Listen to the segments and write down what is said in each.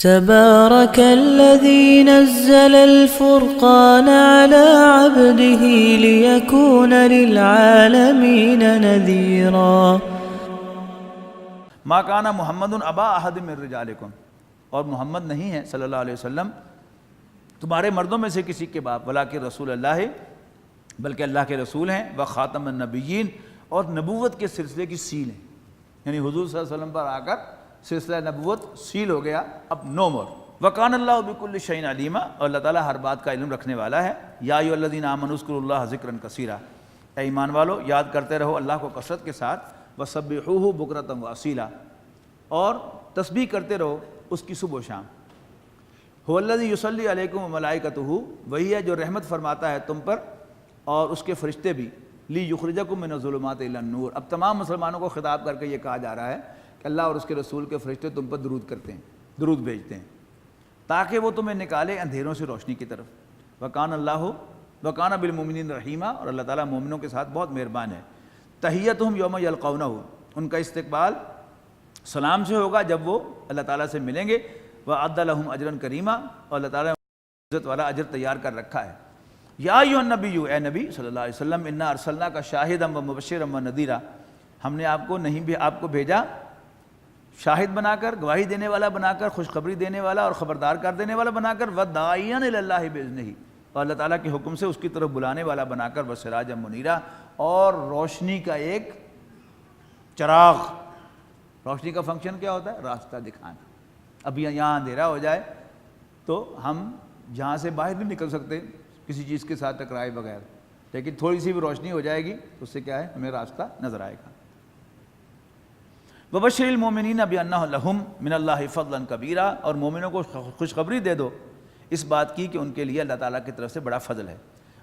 تبارك الذي نزل الفرقان على عبده ليكون للعالمين نذيرا ما کان محمد ابا احد من رجالکم، اور محمد نہیں ہے صلی اللہ علیہ وسلم تمہارے مردوں میں سے کسی کے باپ، ولیکن رسول اللہ ہے، بلکہ اللہ کے رسول ہیں، وخاتم النبیین، اور نبوت کے سلسلے کی سیل ہیں، یعنی حضور صلی اللہ علیہ وسلم پر آ کر سلسلہ نبوت سیل ہو گیا، اب نو مور۔ وکان اللہ بکل شیء علیما، اور اللہ تعالیٰ ہر بات کا علم رکھنے والا ہے۔ یا ایھا الذین آمنوا اذکروا اللہ ذکرا کثیرا، اے ایمان والو یاد کرتے رہو اللہ کو کثرت کے ساتھ، وسبحوہ بکرۃ واصیلا، اور تسبیح کرتے رہو اس کی صبح و شام۔ هو الذی یصلی علیکم وملائکتہ، وہی ہے جو رحمت فرماتا ہے تم پر اور اس کے فرشتے بھی، لیخرجکم من الظلمات الی النور۔ اب تمام مسلمانوں کو خطاب کر کے یہ کہا جا رہا ہے کہ اللہ اور اس کے رسول کے فرشتے تم پر درود کرتے ہیں، درود بھیجتے ہیں تاکہ وہ تمہیں نکالے اندھیروں سے روشنی کی طرف۔ وکان بالمؤمنین رحیما، اور اللہ تعالیٰ مومنوں کے ساتھ بہت مہربان ہے۔ تحیتہم یوم یلقونہ، ان کا استقبال سلام سے ہوگا جب وہ اللہ تعالیٰ سے ملیں گے۔ وَأَعَدَّ لَهُمْ أَجْرًا كَرِيمًا، اور اللہ تعالیٰ نے عزت والا اجر تیار کر رکھا ہے۔ یا ایھا النبی، اے نبی صلی اللہ علیہ وسلم، انا ارسلناک شاہدا ومبشرا ونذیرا، ہم نے آپ کو بھیجا شاہد بنا کر، گواہی دینے والا بنا کر، خوشخبری دینے والا اور خبردار کر دینے والا بنا کر، وداعیا الی اللہ باذنہ، اور اللہ تعالیٰ کے حکم سے اس کی طرف بلانے والا بنا کر، وسراجا منیرا، اور روشنی کا ایک چراغ۔ روشنی کا فنکشن کیا ہوتا ہے؟ راستہ دکھانا۔ اب یہاں اندھیرا ہو جائے تو ہم جہاں سے باہر نہیں نکل سکتے کسی چیز کے ساتھ ٹکرائے بغیر، لیکن تھوڑی سی بھی روشنی ہو جائے گی تو اس سے کیا ہے، ہمیں راستہ نظر آئے گا۔ وبشر المؤمنین بان لہم من اللہ فضلا کبیرا، اور مومنوں کو خوشخبری دے دو اس بات کی کہ ان کے لیے اللہ تعالیٰ کی طرف سے بڑا فضل ہے۔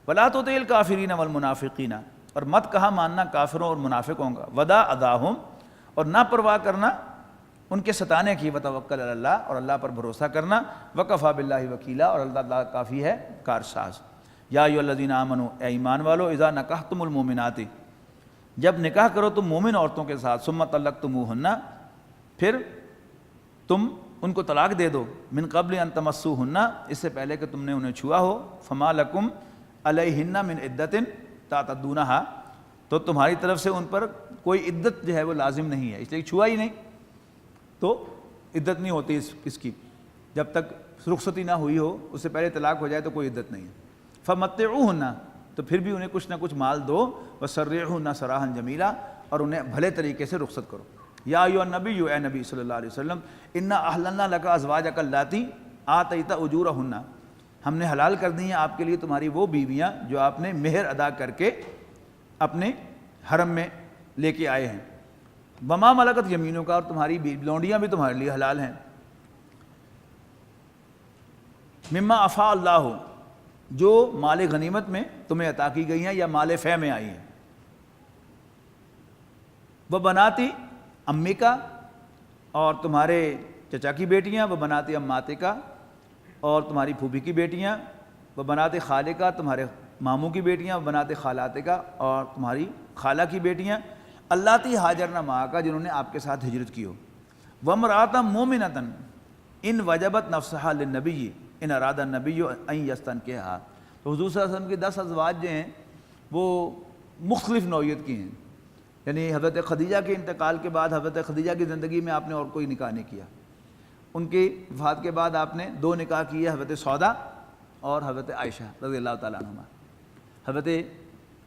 ولا تطع الکافرین والمنافقین، اور مت کہا ماننا کافروں اور منافقوں کا، ودع اذاہم، اور نہ پرواہ کرنا ان کے ستانے کی، وتوکل علی اللہ، اور اللہ پر بھروسہ کرنا، وکفیٰ باللہ وکیلا، اور اللہ تعالیٰ کافی ہے کارساز۔ یا ایھا الذین آمنوا، اے ایمان والو، اذا نکحتم المؤمنات، جب نکاح کرو تم مومن عورتوں کے ساتھ، ثم طلقتموہن، پھر تم ان کو طلاق دے دو، من قبل ان تمسوہن، اس سے پہلے کہ تم نے انہیں چھوا ہو، فما لکم علیہن من عدۃ تعتدونہا، تو تمہاری طرف سے ان پر کوئی عدت جو ہے وہ لازم نہیں ہے، اس لیے چھوا ہی نہیں تو عدت نہیں ہوتی اس کی، جب تک رخصتی نہ ہوئی ہو، اس سے پہلے طلاق ہو جائے تو کوئی عدت نہیں ہے۔ فمتعوہن، تو پھر بھی انہیں کچھ نہ کچھ مال دو، وسرحوہن سراحا جمیلا، اور انہیں بھلے طریقے سے رخصت کرو۔ یا ایھا النبی، اے نبی صلی اللہ علیہ وسلم، انا احللنا لک ازواجک اللاتی آتیت اجورہن، ہم نے حلال کر دی ہیں آپ کے لیے تمہاری وہ بیویاں جو آپ نے مہر ادا کر کے اپنے حرم میں لے کے آئے ہیں۔ وما ملکت یمینوں کا، اور تمہاری لونڈیاں بھی تمہارے لیے حلال ہیں۔ مما افاء اللہ، جو مال غنیمت میں تمہیں عطا کی گئی ہیں یا مال فے میں آئی ہیں۔ وبناتی امیکا، اور تمہارے چچا کی بیٹیاں، وبناتی اماتکا، اور تمہاری پھوپھی کی بیٹیاں، وبناتی خالکا، تمہارے ماموں کی بیٹیاں، وبناتی خالاتکا، اور تمہاری خالہ کی بیٹیاں، اللاتی ہاجرن معک، جنہوں نے آپ کے ساتھ ہجرت کی ہو۔ وامرأۃ مومنۃ ان وجبت نفسہا للنبی ان اراد النبی ان یستنکحھا، تو حضور صلی اللہ علیہ وسلم کی 10 ازواج جو ہیں وہ مختلف نوعیت کی ہیں، یعنی حضرت خدیجہ کے انتقال کے بعد حضرت خدیجہ کی زندگی میں آپ نے اور کوئی نکاح نہیں کیا، ان کی وفات کے بعد آپ نے 2 نکاح کیے، حضرت سودا اور حضرت عائشہ رضی اللہ تعالیٰ عنہما۔ حضرت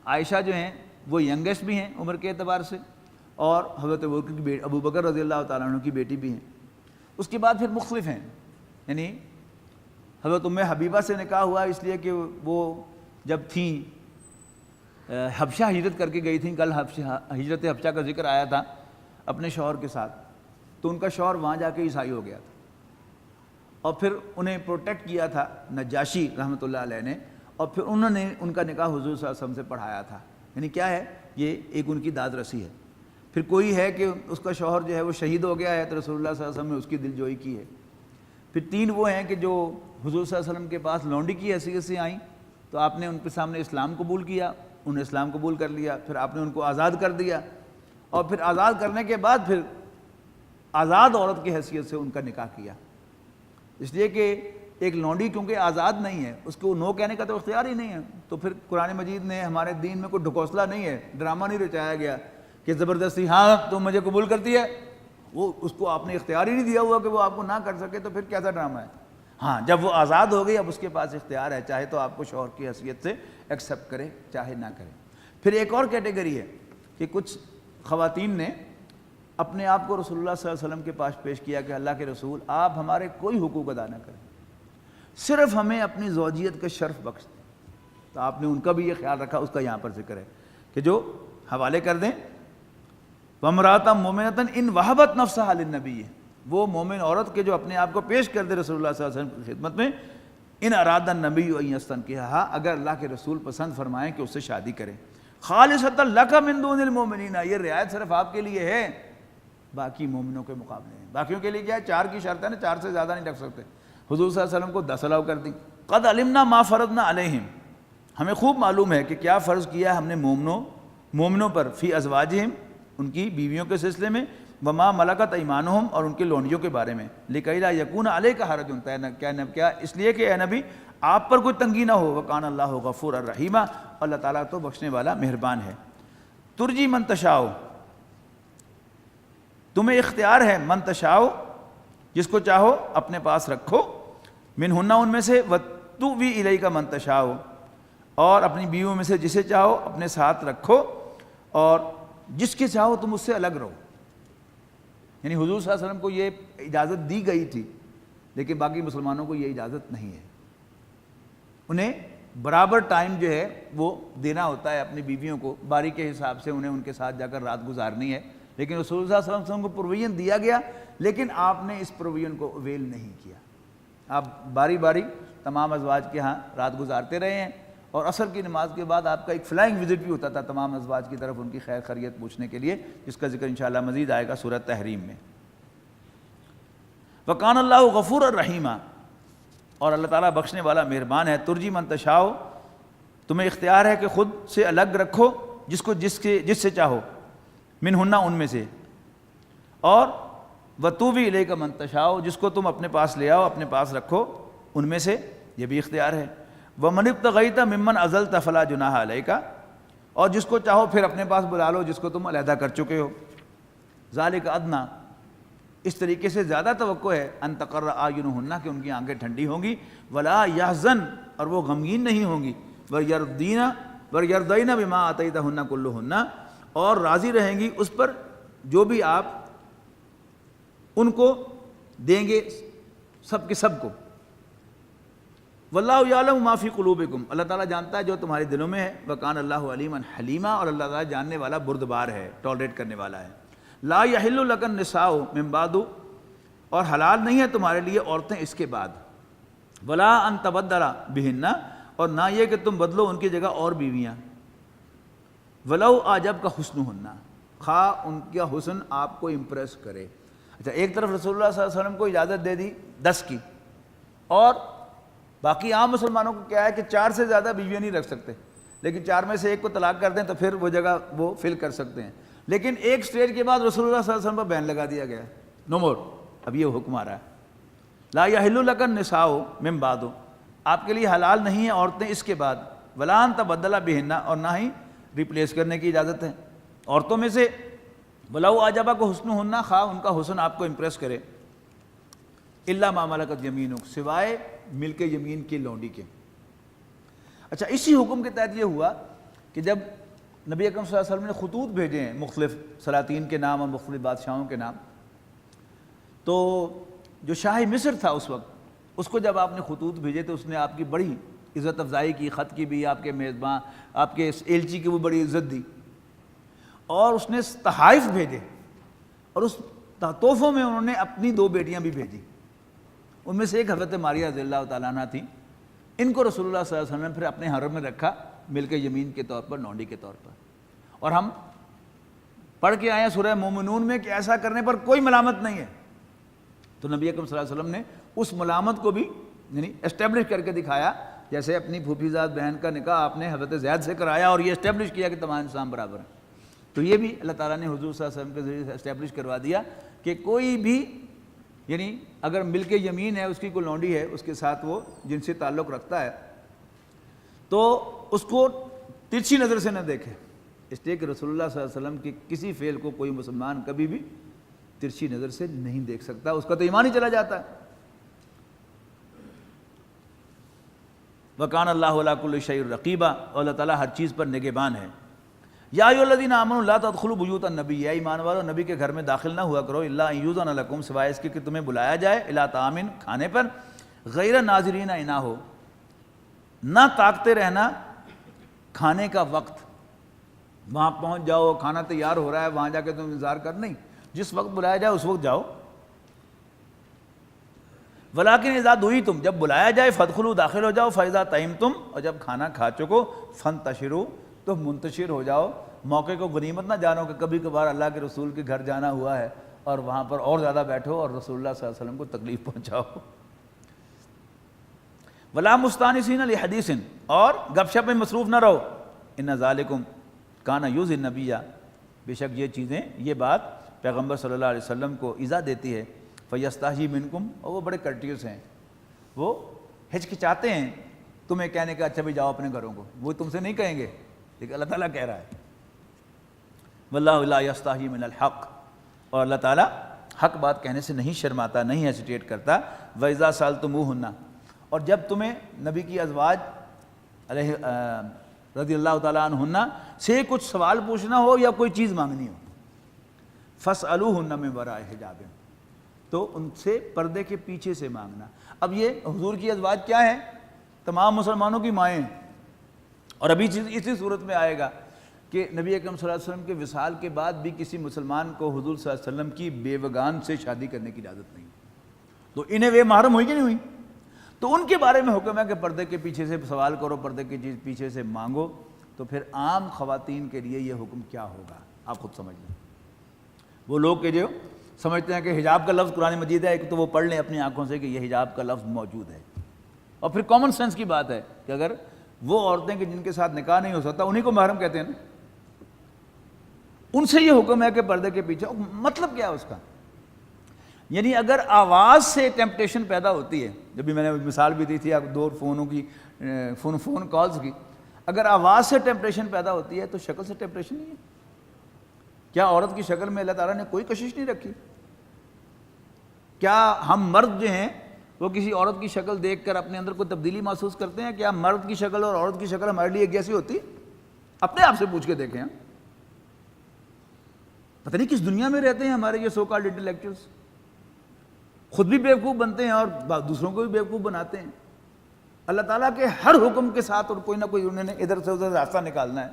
عائشہ جو ہیں وہ ینگسٹ بھی ہیں عمر کے اعتبار سے، اور حضرت ابو بکر رضی اللہ تعالیٰ عنہ کی بیٹی بھی ہیں۔ اس کے بعد پھر مختلف ہیں، یعنی حضرت حبیبہ سے نکاح ہوا اس لیے کہ وہ جب تھیں حبشہ ہجرت کر کے گئی تھیں، کل ہجرت حبشہ کا ذکر آیا تھا اپنے شوہر کے ساتھ، تو ان کا شوہر وہاں جا کے عیسائی ہو گیا تھا، اور پھر انہیں پروٹیکٹ کیا تھا نجاشی رحمۃ اللہ علیہ نے، اور پھر انہوں نے ان کا نکاح حضور صلی اللہ علیہ وسلم سے پڑھایا تھا۔ یعنی کیا ہے، یہ ایک ان کی داد رسی ہے۔ پھر کوئی ہے کہ اس کا شوہر جو ہے وہ شہید ہو گیا ہے تو رسول اللہ صلی اللہ علیہ وسلم نے اس کی دل جوئی کی ہے۔ پھر 3 وہ ہیں کہ جو حضور صلی اللہ علیہ وسلم کے پاس لونڈی کی حیثیت سے آئیں، تو آپ نے ان کے سامنے اسلام قبول کیا، انہوں نے اسلام قبول کر لیا، پھر آپ نے ان کو آزاد کر دیا، اور پھر آزاد کرنے کے بعد پھر آزاد عورت کی حیثیت سے ان کا نکاح کیا۔ اس لیے کہ ایک لونڈی کیونکہ آزاد نہیں ہے، اس کو نو کہنے کا تو اختیار ہی نہیں ہے، تو پھر قرآن مجید نے ہمارے دین میں کوئی ڈھکوسلا نہیں ہے، ڈرامہ نہیں رچایا گیا کہ زبردستی ہاں تم مجھے قبول کرتی ہے، وہ اس کو آپ نے اختیار ہی نہیں دیا ہوا کہ وہ آپ کو نہ کر سکے، تو پھر کیسا ڈرامہ ہے؟ ہاں جب وہ آزاد ہو گئی اب اس کے پاس اختیار ہے، چاہے تو آپ کو شوہر کی حیثیت سے ایکسیپٹ کرے چاہے نہ کرے۔ پھر ایک اور کیٹیگری ہے کہ کچھ خواتین نے اپنے آپ کو رسول اللہ صلی اللہ علیہ وسلم کے پاس پیش کیا کہ اللہ کے رسول آپ ہمارے کوئی حقوق ادا نہ کریں، صرف ہمیں اپنی زوجیت کا شرف بخش دیں۔ تو آپ نے ان کا بھی یہ خیال رکھا، اس کا یہاں پر ذکر ہے کہ جو حوالے کر دیں وَامْرَأَةً مُؤْمِنَةً إِنْ وَهَبَتْ نَفْسَهَا لِلنَّبِيِّ، وہ مومن عورت کے جو اپنے آپ کو پیش کر دے رسول اللہ صلی اللہ علیہ وسلم کی خدمت میں، ان اراد النبی ان یستنکحھا، اگر اللہ کے رسول پسند فرمائیں کہ اس سے شادی کریں، خالصۃ لک من دون المؤمنین، یہ رعایت صرف آپ کے لیے ہے باقی مومنوں کے مقابلے میں۔ باقیوں کے لیے کیا ہے؟ 4 کی شرط ہے نا، 4 سے زیادہ نہیں رکھ سکتے۔ حضور صلی اللہ علیہ وسلم کو 10 الاؤ کر دی۔ قد علمنا ما فرضنا علیہم، ہمیں خوب معلوم ہے کہ کیا فرض کیا ہم نے مومنوں پر، فی ازواجہم، ان کی بیویوں کے سلسلے میں، وما ملکت ایمانہم، اور ان کے لونڈیوں کے بارے میں، لکی لا یکون علیک حرج، کیا اس لیے کہ اے نبی آپ پر کوئی تنگی نہ ہو، وکان اللہ غفور الرحیم، اللہ تعالیٰ تو بخشنے والا مہربان ہے۔ ترجی من تشاء، تمہیں اختیار ہے، من تشاء، جس کو چاہو اپنے پاس رکھو، منہن، ان میں سے، وتؤوی الیک من تشاء، اور اپنی بیویوں میں سے جسے چاہو اپنے ساتھ رکھو، اور جس کے چاہو تم اس سے الگ رہو۔ یعنی حضور صلی اللہ علیہ وسلم کو یہ اجازت دی گئی تھی، لیکن باقی مسلمانوں کو یہ اجازت نہیں ہے، انہیں برابر ٹائم جو ہے وہ دینا ہوتا ہے اپنی بیویوں کو، باری کے حساب سے انہیں ان کے ساتھ جا کر رات گزارنی ہے، لیکن رسول اللہ صلی اللہ علیہ وسلم کو پروویژن دیا گیا، لیکن آپ نے اس پروویژن کو اویل نہیں کیا۔ آپ باری باری تمام ازواج کے ہاں رات گزارتے رہے ہیں، اور عصر کی نماز کے بعد آپ کا ایک فلائنگ وزٹ بھی ہوتا تھا تمام ازواج کی طرف ان کی خیر خیریت پوچھنے کے لیے، جس کا ذکر انشاءاللہ مزید آئے گا سورۃ تحریم میں۔ وَقَانَ اللَّهُ غَفُورًا رَحِيمًا، اور اللہ تعالیٰ بخشنے والا مہربان ہے۔ ترجی من تشاء، تمہیں اختیار ہے کہ خود سے الگ رکھو جس کو جس سے چاہو، منہن، ان میں سے، اور وتؤوی الیک من تشاء، جس کو تم اپنے پاس لے آؤ اپنے پاس رکھو ان میں سے، یہ بھی اختیار ہے۔ وَمَنِ ابْتَغَيْتَ مِمَّنْ عَزَلْتَ فَلَا جُنَاحَ عَلَيْكَ، اور جس کو چاہو پھر اپنے پاس بلا لو جس کو تم علیحدہ کر چکے ہو۔ ذَلِكَ أَدْنَىٰ، اس طریقے سے زیادہ توقع ہے، أَن تَقَرَّ أَعْيُنُهُنَّ، کہ ان کی آنکھیں ٹھنڈی ہوں گی، وَلَا يَحْزَنْ، اور وہ غمگین نہیں ہوں گی، وَيَرْضَيْنَ بِمَا آتَيْتَهُنَّ كُلُّهُنَّ، اور راضی رہیں گی اس پر جو بھی آپ ان کو دیں گے، سب کے سب کو۔ واللہ یعلم ما فی قلوبکم، اللہ تعالیٰ جانتا ہے جو تمہارے دلوں میں ہے۔ وکان اللہ علیما حلیما، اور اللہ تعالیٰ جاننے والا بردبار ہے، ٹالریٹ کرنے والا ہے۔ لا یحل لک النساء من بعد، اور حلال نہیں ہے تمہارے لیے عورتیں اس کے بعد۔ ولا ان تبدل بہن، اور نہ یہ کہ تم بدلو ان کی جگہ اور بیویاں۔ ولو اعجبک حسنہن، خواہ ان کا حسن آپ کو امپریس کرے۔ اچھا، ایک طرف رسول اللہ صلی اللہ علیہ وسلم کو اجازت دے دی 10 کی، اور باقی عام مسلمانوں کو کیا ہے کہ 4 سے زیادہ بیویاں نہیں رکھ سکتے، لیکن 4 میں سے ایک کو طلاق کر دیں تو پھر وہ جگہ وہ فل کر سکتے ہیں۔ لیکن ایک سٹیج کے بعد رسول اللہ صلی اللہ علیہ وسلم پر بین لگا دیا گیا ہے، نو مور، اب یہ حکم آ رہا ہے۔ لا یحل لک النساء من بعد، آپ کے لیے حلال نہیں ہیں عورتیں اس کے بعد۔ ولا ان تبدل بہن، اور نہ ہی ریپلیس کرنے کی اجازت ہے عورتوں میں سے۔ ولو اعجبک حسنہن، خواہ ان کا حسن آپ کو امپریس کرے۔ الا ما ملکت یمینک، سوائے ملک یمین کی لونڈی کے۔ اچھا، اسی حکم کے تحت یہ ہوا کہ جب نبی اکرم صلی اللہ علیہ وسلم نے خطوط بھیجے ہیں مختلف سلاطین کے نام اور مختلف بادشاہوں کے نام، تو جو شاہ مصر تھا اس وقت، اس کو جب آپ نے خطوط بھیجے تو اس نے آپ کی بڑی عزت افزائی کی، خط کی بھی، آپ کے میزبان، آپ کے ایلچی کی وہ بڑی عزت دی، اور اس نے تحائف بھیجے، اور اس تحفوں میں انہوں نے اپنی 2 بیٹیاں بھی بھیجی، ان میں سے ایک حضرت ماریہ رضی اللہ تعالیٰ عنہ تھیں۔ ان کو رسول اللہ صلی اللہ علیہ وسلم نے پھر اپنے حرم میں رکھا، ملک یمین کے طور پر، لونڈی کے طور پر۔ اور ہم پڑھ کے آئے ہیں سورہ مومنون میں کہ ایسا کرنے پر کوئی ملامت نہیں ہے، تو نبی اکرم صلی اللہ علیہ وسلم نے اس ملامت کو بھی یعنی اسٹیبلش کر کے دکھایا، جیسے اپنی پھوپھی زاد بہن کا نکاح آپ نے حضرت زید سے کرایا اور یہ اسٹیبلش کیا کہ تمام انسان برابر ہیں، تو یہ بھی اللہ تعالیٰ نے حضور صلی اللہ علیہ وسلم کے ذریعے سے اسٹیبلش کروا دیا کہ کوئی بھی یعنی اگر مل کے یمین ہے، اس کی کوئی لونڈی ہے، اس کے ساتھ وہ جن سے تعلق رکھتا ہے، تو اس کو ترچھی نظر سے نہ دیکھے، اس لیے کہ رسول اللہ صلی اللہ علیہ وسلم کے کسی فعل کو کوئی مسلمان کبھی بھی ترچھی نظر سے نہیں دیکھ سکتا، اس کا تو ایمان ہی چلا جاتا ہے۔ وَكَانَ اللَّهُ عَلَىٰ كُلِّ شَيْءٍ رَقِيبًا، اور اللہ تعالیٰ ہر چیز پر نگہبان ہے۔ یا ایھا الذین آمنوا لا تدخلوا بیوت النبی، اے ایمان والو نبی کے گھر میں داخل نہ ہوا کرو، الا ان یؤذن لکم، سوائے اس کے کہ تمہیں بلایا جائے، الی طعام، کھانے پر، غیر ناظرین اناہ، نہ تاکتے رہنا کھانے کا وقت، وہاں پہنچ جاؤ کھانا تیار ہو رہا ہے وہاں جا کے تم انتظار کر، نہیں، جس وقت بلایا جائے اس وقت جاؤ۔ ولیکن اذا دعیتم، جب بلایا جائے، فادخلوا، داخل ہو جاؤ، فاذا طعمتم، اور جب کھانا کھا چکو، فانتشروا، تو منتشر ہو جاؤ، موقع کو غنیمت نہ جانو کہ کبھی کبھار اللہ کے رسول کے گھر جانا ہوا ہے اور وہاں پر اور زیادہ بیٹھو اور رسول اللہ صلی اللہ علیہ وسلم کو تکلیف پہنچاؤ۔ ولا مستانسین لحدیث، اور گپ شپ میں مصروف نہ رہو، ان ذالکم کان یؤذی النبی، بے شک یہ چیزیں، یہ بات پیغمبر صلی اللہ علیہ وسلم کو ایذا دیتی ہے، فیستحیی منکم، اور وہ بڑے کرٹیس ہیں، وہ ہچکچاتے ہیں تمہیں کہنے کا اچھا بھی جاؤ اپنے گھروں کو، وہ تم سے نہیں کہیں گے، لیکن اللہ تعالیٰ کہہ رہا ہے واللہ لا یستحیی من الحق، اور اللہ تعالیٰ حق بات کہنے سے نہیں شرماتا، نہیں ہیسیٹیٹ کرتا۔ وَإِذَا سَأَلْتُمُوهُنَّ، اور جب تمہیں نبی کی ازواج علیہ رضی اللہ تعالیٰ عنہن سے کچھ سوال پوچھنا ہو یا کوئی چیز مانگنی ہو، فَاسْأَلُوهُنَّ مِن وَرَاءِ حِجَابٍ، تو ان سے پردے کے پیچھے سے مانگنا۔ اب یہ حضور کی ازواج کیا ہیں؟ تمام مسلمانوں کی مائیں ہیں، اور ابھی اسی صورت میں آئے گا کہ نبی اکرم صلی اللہ علیہ وسلم کے وصال کے بعد بھی کسی مسلمان کو حضور صلی اللہ علیہ وسلم کی بیوگان سے شادی کرنے کی اجازت نہیں، تو انہیں وہ محرم ہوئی کہ نہیں ہوئی؟ تو ان کے بارے میں حکم ہے کہ پردے کے پیچھے سے سوال کرو، پردے کے پیچھے سے مانگو۔ تو پھر عام خواتین کے لیے یہ حکم کیا ہوگا آپ خود سمجھ لیں۔ وہ لوگ کہ جو سمجھتے ہیں کہ حجاب کا لفظ قرآن مجید ہے، ایک تو وہ پڑھ لیں اپنی آنکھوں سے کہ یہ حجاب کا لفظ موجود ہے، اور پھر کامن سینس کی بات ہے کہ اگر وہ عورتیں کہ جن کے ساتھ نکاح نہیں ہو سکتا انہیں کو محرم کہتے ہیں نا، ان سے یہ حکم ہے کہ پردے کے پیچھے۔ مطلب کیا ہے اس کا؟ یعنی اگر آواز سے ٹیمپٹیشن پیدا ہوتی ہے، جب بھی میں نے مثال بھی دی تھی آپ دو فونوں کی، فون کالز کی، اگر آواز سے ٹیمپٹیشن پیدا ہوتی ہے تو شکل سے ٹیمپٹیشن نہیں ہے؟ کیا عورت کی شکل میں اللہ تعالیٰ نے کوئی کشش نہیں رکھی؟ کیا ہم مرد جو ہیں وہ کسی عورت کی شکل دیکھ کر اپنے اندر کوئی تبدیلی محسوس کرتے ہیں؟ کیا مرد کی شکل اور عورت کی شکل ہمارے لیے ایک جیسی ہوتی؟ اپنے آپ سے پوچھ کے دیکھیں۔ پتہ نہیں کس دنیا میں رہتے ہیں ہمارے یہ سو کالڈ انٹلیکچوئلس، خود بھی بیوقوف بنتے ہیں اور دوسروں کو بھی بیوقوف بناتے ہیں۔ اللہ تعالیٰ کے ہر حکم کے ساتھ اور کوئی نہ کوئی انہوں نے ادھر سے ادھر راستہ نکالنا ہے۔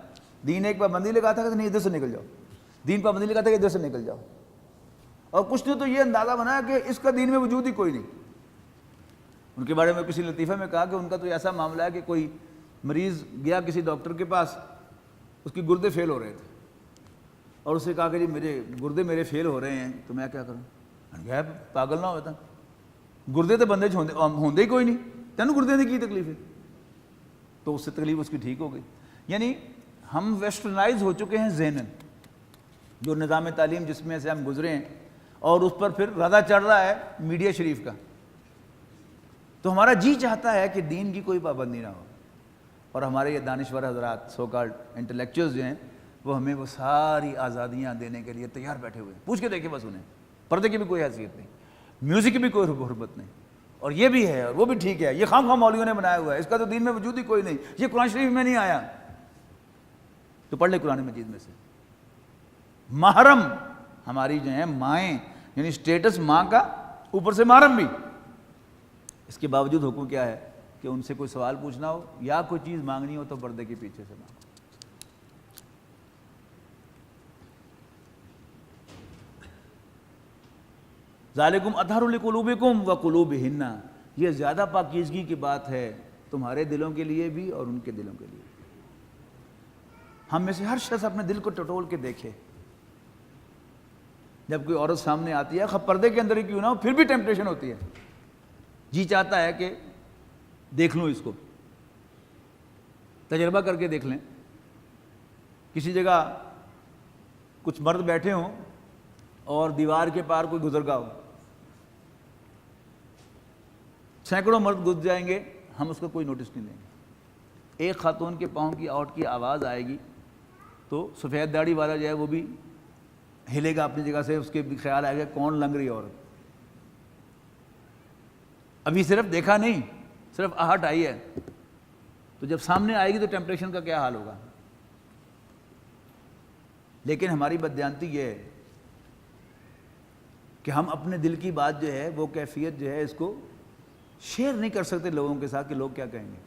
دین ایک پابندی لگا تھا کہ نہیں ادھر سے نکل جاؤ، دین پابندی لگا تھا کہ ادھر سے نکل جاؤ، اور کچھ نے تو یہ اندازہ بنایا کہ اس کا دین میں وجود ہی کوئی نہیں۔ ان کے بارے میں کسی لطیفہ میں کہا کہ ان کا تو ایسا معاملہ ہے کہ کوئی مریض گیا کسی ڈاکٹر کے پاس، اس کی گردے فیل ہو رہے تھے، اور اسے کہا کہ جی میرے گردے فیل ہو رہے ہیں تو میں کیا کروں؟ گیا پاگل نہ ہوتا، گردے تو بندے ہوندے ہی کوئی نہیں، تینوں گردے کی تکلیف ہے؟ تو اس سے تکلیف اس کی ٹھیک ہو گئی۔ یعنی ہم ویسٹرنائز ہو چکے ہیں ذہناً، جو نظام تعلیم جس میں سے ہم گزرے ہیں، اور اس پر پھر ردا چڑھ رہا ہے میڈیا شریف کا، تو ہمارا جی چاہتا ہے کہ دین کی کوئی پابندی نہ ہو، اور ہمارے یہ دانشور حضرات سو کالڈ انٹلیکچوئلز جو ہیں وہ ہمیں وہ ساری آزادیاں دینے کے لیے تیار بیٹھے ہوئے ہیں۔ پوچھ کے دیکھیں بس انہیں، پردے کی بھی کوئی حیثیت نہیں، میوزک کی بھی کوئی حرمت نہیں، اور یہ بھی ہے اور وہ بھی ٹھیک ہے، یہ خام خواہ مولویوں نے بنایا ہوا ہے، اس کا تو دین میں وجود ہی کوئی نہیں، یہ قرآن شریف میں نہیں آیا۔ تو پڑھ لیں قرآن مجید میں سے۔ محرم ہماری جو ہیں مائیں، یعنی سٹیٹس ماں کا، اوپر سے محرم بھی، اس کے باوجود حکم کیا ہے کہ ان سے کوئی سوال پوچھنا ہو یا کوئی چیز مانگنی ہو تو پردے کے پیچھے سے مانگو۔ ذالکم اطہر لقلوبکم وقلوبہن، یہ زیادہ پاکیزگی کی بات ہے تمہارے دلوں کے لیے بھی اور ان کے دلوں کے لیے۔ ہم میں سے ہر شخص اپنے دل کو ٹٹول کے دیکھے، جب کوئی عورت سامنے آتی ہے پردے کے اندر ہی کیوں نہ ہو پھر بھی ٹیمپٹیشن ہوتی ہے، جی چاہتا ہے کہ دیکھ لوں اس کو، تجربہ کر کے دیکھ لیں۔ کسی جگہ کچھ مرد بیٹھے ہوں اور دیوار کے پار کوئی گزر گا ہو، سینکڑوں مرد گھس جائیں گے، ہم اس کا کوئی نوٹس نہیں لیں گے۔ ایک خاتون کے پاؤں کی آؤٹ کی آواز آئے گی تو سفید داڑھی والا جو ہے وہ بھی ہلے گا اپنی جگہ سے، اس کے بھی خیال آئے گا کون لنگ رہی عورت۔ ابھی صرف دیکھا نہیں، صرف آہٹ آئی ہے، تو جب سامنے آئے گی تو ٹیمپٹیشن کا کیا حال ہوگا۔ لیکن ہماری بددیانتی یہ ہے کہ ہم اپنے دل کی بات جو ہے، وہ کیفیت جو ہے، اس کو شیئر نہیں کر سکتے لوگوں کے ساتھ کہ لوگ کیا کہیں گے،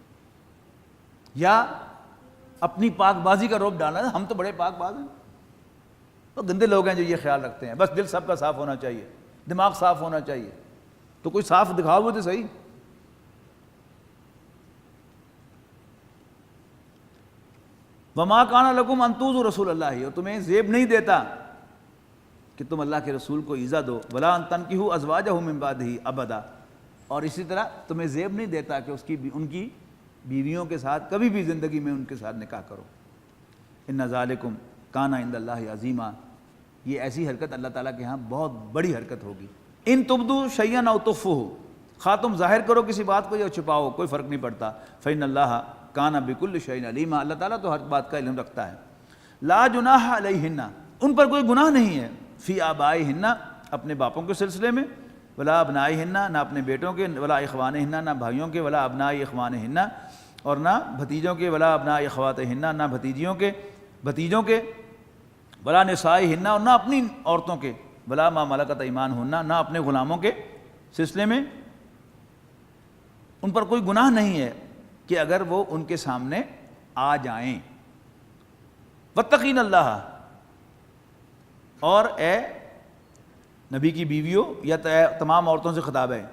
یا اپنی پاک بازی کا روپ ڈالنا ہے۔ ہم تو بڑے پاک باز ہیں، تو گندے لوگ ہیں جو یہ خیال رکھتے ہیں۔ بس دل سب کا صاف ہونا چاہیے، دماغ صاف ہونا چاہیے، تو کوئی صاف دکھاؤ تو صحیح۔ وما کان لکم ان تؤذوا رسول اللہ، اور تمہیں زیب نہیں دیتا کہ تم اللہ کے رسول کو ایذا دو، ولا ان تنکحوا ازواجہ من بعدہ ابدا، اور اسی طرح تمہیں زیب نہیں دیتا کہ ان کی بیویوں کے ساتھ کبھی بھی زندگی میں ان کے ساتھ نکاح کرو۔ ان ذالکم کان عند اللہ عظیما، یہ ایسی حرکت اللہ تعالیٰ کے ہاں بہت بڑی حرکت ہوگی۔ ان تبدوا شیئا او تخفوہ، خواہ تم ظاہر کرو کسی بات کو یا چھپاؤ، کوئی فرق نہیں پڑتا۔ فإن اللہ کان بکل شیء علیما، اللہ تعالیٰ تو ہر بات کا علم رکھتا ہے۔ لا جناح علیہن، ان پر کوئی گناہ نہیں ہے، فی آبائہن، اپنے باپوں کے سلسلے میں، ولا ابنائہن، نہ اپنے بیٹوں کے، ولا اخوانہن، نہ بھائیوں کے، ولا ابناء اخوانہن، اور نہ بھتیجوں کے، ولا ابناء اخواتہن، نہ بھتیجوں کے، ولا نسائہن، اور نہ اپنی عورتوں کے، ولا ما ملکت ایمانہن، نہ اپنے غلاموں کے سلسلے میں۔ ان پر کوئی گناہ نہیں ہے کہ اگر وہ ان کے سامنے آ جائیں۔ واتقین اللہ، اور اے نبی کی بیویوں یا تمام عورتوں سے خطاب ہے،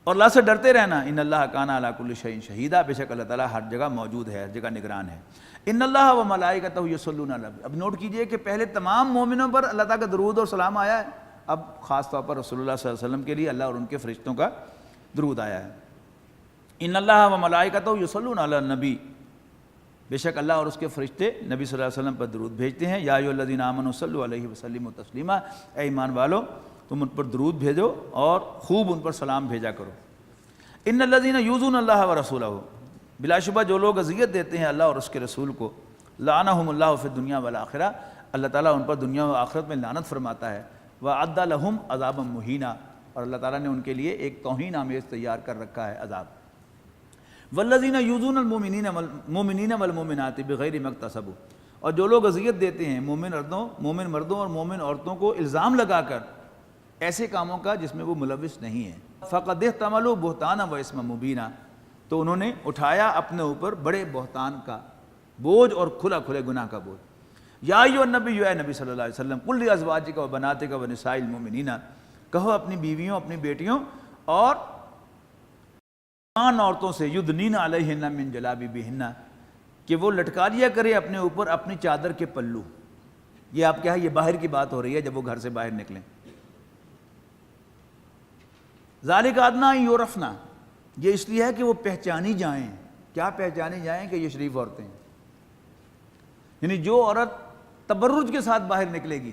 اور اللہ سے ڈرتے رہنا۔ ان اللہ کان علی کل شیء شہیدا، بے شک اللہ تعالیٰ ہر جگہ موجود ہے، ہر جگہ نگران ہے۔ ان اللہ و ملائکتہ یصلون علی النبی، اب نوٹ کیجئے کہ پہلے تمام مومنوں پر اللہ تعالیٰ کا درود اور سلام آیا ہے، اب خاص طور پر رسول اللہ صلی اللہ علیہ وسلم کے لیے اللہ اور ان کے فرشتوں کا درود آیا ہے۔ ان اللہ و ملائکتہ یصلون علی النبی، بے شک اللہ اور اس کے فرشتے نبی صلی اللہ علیہ وسلم پر درود بھیجتے ہیں۔ یا ایھا الذین آمنوا صلوا علیہ وسلموا تسلیما، اے ایمان والو تم ان پر درود بھیجو اور خوب ان پر سلام بھیجا کرو۔ ان الذین یؤذون اللہ ورسولہ، بلا شبہ جو لوگ اذیت دیتے ہیں اللہ اور اس کے رسول کو، لعنہم اللہ فی الدنیا والآخرہ، اللہ تعالیٰ ان پر دنیا و آخرت میں لعنت فرماتا ہے۔ وأعد لہم عذابا مہینا، اور اللہ تعالیٰ نے ان کے لیے ایک توہین آمیز تیار کر رکھا ہے عذاب۔ والذین یؤذون المؤمنین والمؤمنات بغیر ما اکتسبوا، اور جو لوگ اذیت دیتے ہیں مومن مردوں اور مومن عورتوں کو الزام لگا کر ایسے کاموں کا جس میں وہ ملوث نہیں ہیں، فقد احتملوا بہتانا و اسما مبینا، تو انہوں نے اٹھایا اپنے اوپر بڑے بہتان کا بوجھ اور کھلے گناہ کا بوجھ۔ یا ایھا النبی، اے نبی صلی اللہ علیہ وسلم، قل لازواجک و بناتک و نساء المؤمنین، کہو اپنی بیویوں، اپنی بیٹیوں اور عورتوں سے، یدنین علیہن من جلابیبہن، کہ وہ لٹکا لیا کرے اپنے اوپر اپنی چادر کے پلو۔ یہ آپ کیا ہے، یہ باہر کی بات ہو رہی ہے جب وہ گھر سے باہر نکلیں۔ ذالک ادنیٰ ان یعرفن، یہ اس لیے ہے کہ وہ پہچانی جائیں۔ کیا پہچانی جائیں؟ کہ یہ شریف عورتیں ہیں۔ یعنی جو عورت تبرج کے ساتھ باہر نکلے گی،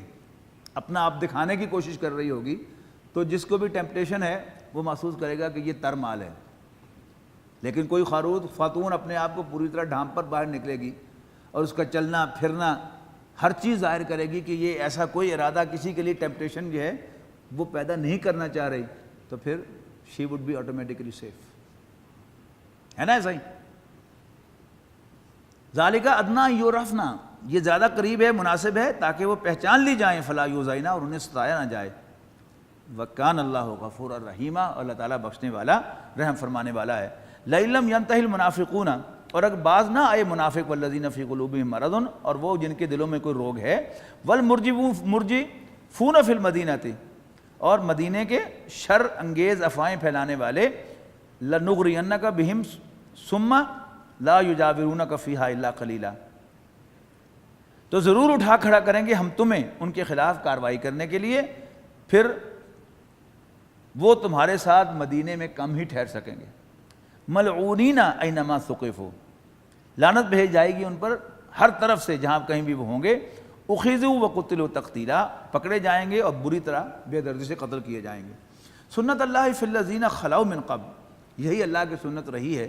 اپنا آپ دکھانے کی کوشش کر رہی ہوگی، تو جس کو بھی ٹیمپٹیشن ہے وہ محسوس کرے گا کہ یہ تر مال ہے۔ لیکن کوئی خاتون اپنے آپ کو پوری طرح ڈھانپ پر باہر نکلے گی اور اس کا چلنا پھرنا ہر چیز ظاہر کرے گی کہ یہ ایسا کوئی ارادہ کسی کے لیے ٹیمپٹیشن جو ہے وہ پیدا نہیں کرنا چاہ رہی، تو پھر she would be automatically safe, ہے نا ایسا ہی۔ ذالک ادنیٰ ان یعرفن، یہ زیادہ قریب ہے، مناسب ہے تاکہ وہ پہچان لی جائیں، فلا یؤذین، اور انہیں ستایا نہ جائے۔ وکان اللہ غفورا رحیما، اور اللہ تعالیٰ بخشنے والا رحم فرمانے والا ہے۔ لئن لم ینتہی المنافقون، اور اگر باز نہ آئے منافق، والذین فی قلوبہم مرض، اور وہ جن کے دلوں میں کوئی روگ ہے، والمرجفون فی المدینۃ، اور مدینے کے شر انگیز افواہیں پھیلانے والے، لنغرینک بہم ثم لا یجاورونک فیہا الا قلیلا، تو ضرور اٹھا کھڑا کریں گے ہم تمہیں ان کے خلاف کارروائی کرنے کے لیے، پھر وہ تمہارے ساتھ مدینے میں کم ہی ٹھہر سکیں گے۔ ملعونین اینما ثقفوا، لعنت بھیج جائے گی ان پر ہر طرف سے جہاں کہیں بھی وہ ہوں گے۔ اخذوا وقتلوا تقتیلا، پکڑے جائیں گے اور بری طرح بے دردی سے قتل کیے جائیں گے۔ سنت اللہ فی الذین خلو من قبل، یہی اللہ کی سنت رہی ہے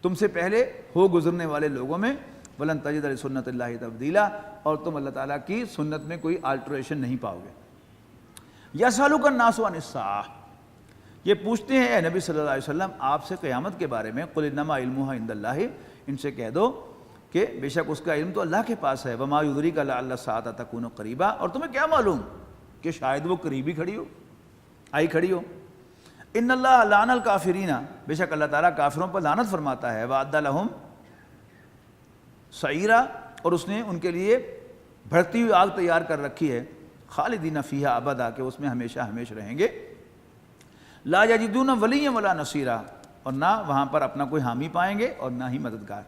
تم سے پہلے ہو گزرنے والے لوگوں میں، ولن تجد لسنت اللہ تبدیلا، اور تم اللہ تعالیٰ کی سنت میں کوئی آلٹریشن نہیں پاؤ گے۔ یسألک الناس عن الساعہ، یہ پوچھتے ہیں اے نبی صلی اللہ علیہ وسلم آپ سے قیامت کے بارے میں، قل انما علمھا عند اللہ، ان سے کہہ دو کہ بے شک اس کا علم تو اللہ کے پاس ہے، وما یدریک لعل الساعۃ تکون قریبا، اور تمہیں کیا معلوم کہ شاید وہ قریب ہی کھڑی ہو۔ ان اللہ لعن الکافرین، بے شک اللہ تعالیٰ کافروں پر لعنت فرماتا ہے، وأعد لہم سعیرا، اور اس نے ان کے لیے بھڑکتی ہوئی آگ تیار کر رکھی ہے، خالدین فیہا ابدا، کہ اس میں ہمیشہ ہمیشہ رہیں گے، لا یجدون ولیا ولا نصیرا، اور نہ وہاں پر اپنا کوئی حامی پائیں گے اور نہ ہی مددگار۔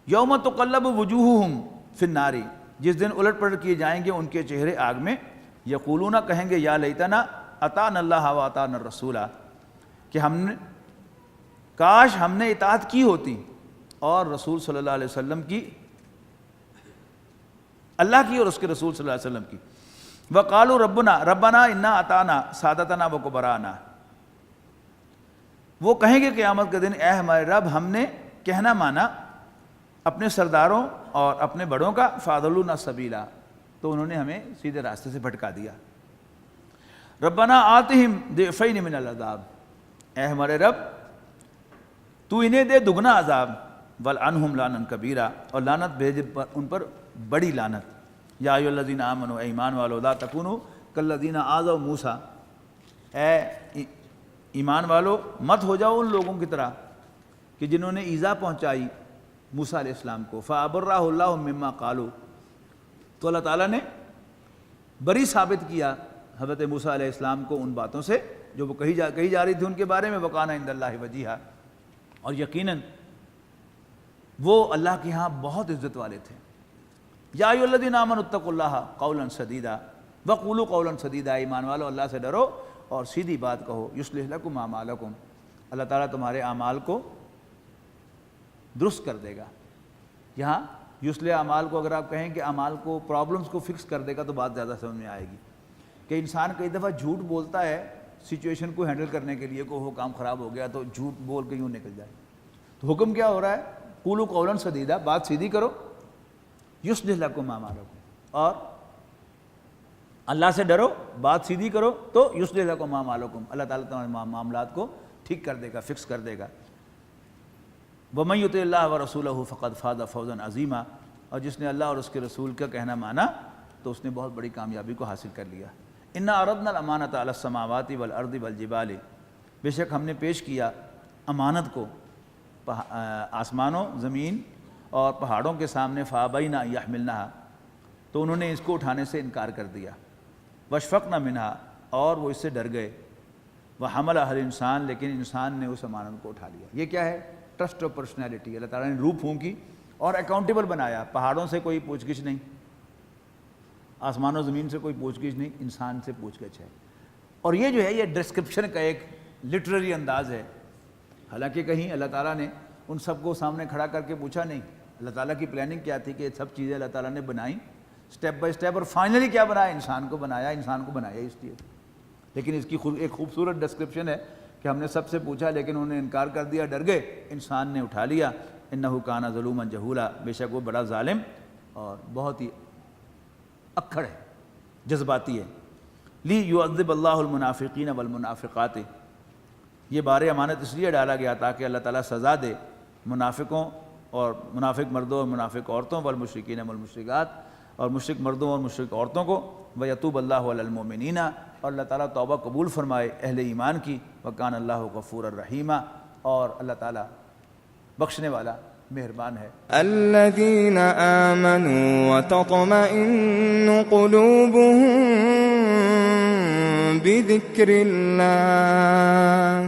یوم تقلب وجوہہم فی النار، جس دن الٹ پلٹ کیے جائیں گے ان کے چہرے آگ میں، یقولون کہیں گے یا لیتنا اطعنا اللہ و اطعنا الرسول، کہ کاش ہم نے اطاعت کی ہوتی اور رسول صلی اللہ علیہ وسلم کی، اللہ کی اور اس کے رسول صلی اللہ علیہ وسلم کی۔ وقالوا ربنا انا اطعنا سادتنا وکبراءنا، وہ کہیں گے قیامت کے دن اے ہمارے رب ہم نے کہنا مانا اپنے سرداروں اور اپنے بڑوں کا، فاضلونا سبیلا، تو انہوں نے ہمیں سیدھے راستے سے بھٹکا دیا۔ ربنا آتہم ضعفین من العذاب، اے ہمارے رب تو انہیں دے دگنا عذاب، والعنہم لعنا کبیرا، اور لعنت بھیج ان پر بڑی لعنت۔ یا ایھا الذین آمنوا، اے ایمان والو، لا تکونوا کالذین آذوا موسیٰ، اے ایمان والو مت ہو جاؤ ان لوگوں کی طرح کہ جنہوں نے ایذا پہنچائی موسیٰ علیہ السلام کو، فابرہ اللہ مما قالوا، تو اللہ تعالیٰ نے بری ثابت کیا حضرت موسیٰ علیہ السلام کو ان باتوں سے جو وہ کہی جا رہی تھی ان کے بارے میں، وکان عند اللہ وجیہا، اور یقیناً وہ اللہ کے ہاں بہت عزت والے تھے۔ یا ایھا الذین آمنوا اتقوا اللہ قولا سدیدا وقولوا قولا سدیدا، ایمان والو اللہ سے ڈرو اور سیدھی بات کہو، یصلح لکم اعمالکم، اللہ تعالیٰ تمہارے اعمال کو درست کر دے گا۔ یہاں یصلح اعمال کو اگر آپ کہیں کہ اعمال کو، پرابلمس کو فکس کر دے گا، تو بات زیادہ سمجھ میں آئے گی کہ انسان کئی دفعہ جھوٹ بولتا ہے سچویشن کو ہینڈل کرنے کے لیے، وہ کام خراب ہو گیا تو جھوٹ بول کے یوں نکل جائے، تو حکم کیا ہو رہا ہے؟ قولوا قولا سدیدا، بات سیدھی کرو، یصلح لکم اعمالکم، اور اللہ سے ڈرو، بات سیدھی کرو تو یصلح لکم اعمالکم، اللہ تعالیٰ تمہارے معاملات کو ٹھیک کر دے گا، فکس کر دے گا۔ وَمَن يُطِعِ اللَّهَ وَرَسُولَهُ فَقَدْ فَازَ فَوْزًا عَظِيمًا، اور جس نے اللہ اور اس کے رسول کا کہنا مانا تو اس نے بہت بڑی کامیابی کو حاصل کر لیا۔ اِنَّا عَرَضْنَا الْأَمَانَةَ عَلَى السَّمَاوَاتِ وَالْأَرْضِ وَالْجِبَالِ، بے شک ہم نے پیش کیا امانت کو آسمانوں، زمین اور پہاڑوں کے سامنے، فَأَبَيْنَ أَن يَحْمِلْنَهَا، تو انہوں نے اس کو اٹھانے سے انکار کر دیا، وَأَشْفَقْنَ مِنْهَا، اور وہ اس سے ڈر گئے، وَحَمَلَهَا الْإِنسَانُ، لیکن انسان نے اس امانت کو اٹھا لیا۔ یہ کیا ہے؟ ٹرسٹ اور پرسنالٹی، اللہ تعالیٰ نے روح پھونکی اور اکاؤنٹیبل بنایا، پہاڑوں سے کوئی پوچھ گچھ نہیں، آسمان و زمین سے کوئی پوچھ گچھ نہیں، انسان سے پوچھ گچھ ہے۔ اور یہ جو ہے یہ ڈسکرپشن کا ایک لٹریری انداز ہے، حالانکہ کہیں اللہ تعالیٰ نے ان سب کو سامنے کھڑا کر کے پوچھا نہیں۔ اللہ تعالیٰ کی پلاننگ کیا تھی کہ یہ سب چیزیں اللہ تعالیٰ نے بنائیں سٹیپ بائی سٹیپ، اور فائنلی کیا بنایا؟ انسان کو بنایا، انسان کو بنایا اس لیے۔ لیکن اس کی ایک خوبصورت ڈسکرپشن ہے کہ ہم نے سب سے پوچھا لیکن انہوں نے انکار کر دیا، ڈر گئے، انسان نے اٹھا لیا۔ انہ کان ظلوما جہولا، بے شک وہ بڑا ظالم اور بہت ہی اکھڑ ہے، جذباتی ہے۔ لی یعذب اللہ المنافقین والمنافقات، یہ بار امانت اس لیے ڈالا گیا تاکہ اللہ تعالیٰ سزا دے منافقوں اور منافق مردوں اور منافق عورتوں، والمشرکین والمشرکات، اور مشرک مردوں اور مشرک عورتوں کو، ویتوب اللہ علی المؤمنین، اور اللہ تعالیٰ توبہ قبول فرمائے اہل ایمان کی، وکان اللہ غفورا رحیما، اور اللہ تعالیٰ بخشنے والا مہربان ہے۔ الذین آمنوا وتطمئن قلوبهم بذکر اللہ